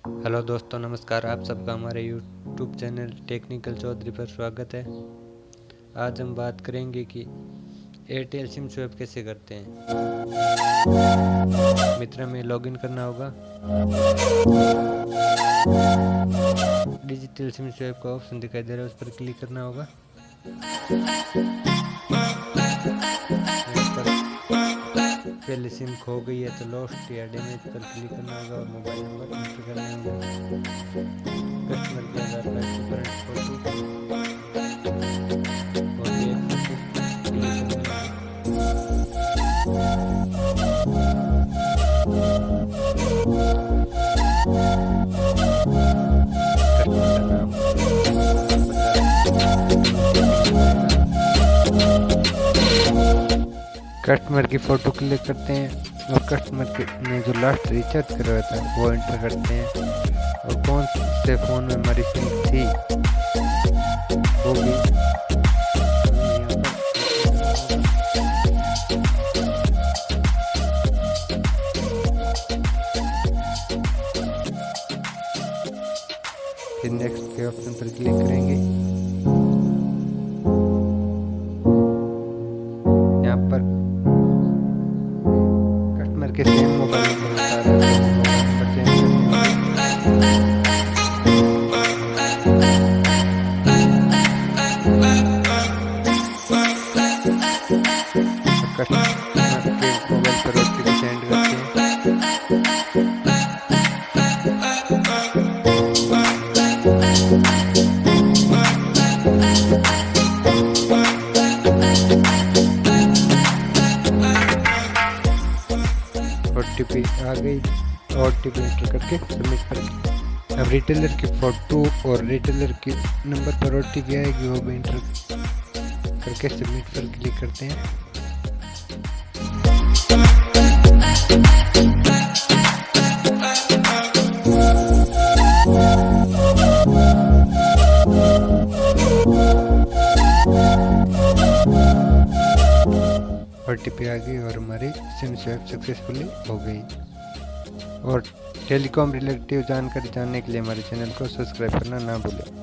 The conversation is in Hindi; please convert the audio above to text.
हेलो दोस्तों, नमस्कार। आप सबका हमारे यूट्यूब चैनल टेक्निकल चौधरी पर स्वागत है। आज हम बात करेंगे कि एयरटेल सिम स्वैप कैसे करते हैं। मित्र में लॉगिन करना होगा। डिजिटल सिम स्वैप का ऑप्शन दिखाई दे रहा है, उस पर क्लिक करना होगा। पहले सिम खो गई है तो लॉस्ट या डैमेज पर क्लिक करना होगा और मोबाइल नंबर एंटर करना होगा। कस्टमर के आधार कार्ड की करंट फोटो और एक फोटो क्लिक करनी कस्टमर की फ़ोटो क्लिक करते हैं और कस्टमर के ने जो लास्ट रिचार्ज करवाया था वो एंटर करते हैं और कौन से फ़ोन में हमारी सिम थी वो भी फिर नेक्स्ट के ऑप्शन पर क्लिक करेंगे। यहाँ पर कस्टमर के same mobile number change customer के मोबाइल पर OTP सेंड करते हैं। OTP आ गई, OTP एंटर करके सबमिट करेंगे। अब रिटेलर की फ़ोटो और रिटेलर के नंबर पर OTP आएगी, वो भी एंटर करके सबमिट पर क्लिक करते हैं। OTP आ गई और हमारी सिम स्वैप सक्सेसफुली हो गई। और टेलीकॉम रिलेटेड जानकारी जानने के लिए हमारे चैनल को सब्सक्राइब करना ना भूलें।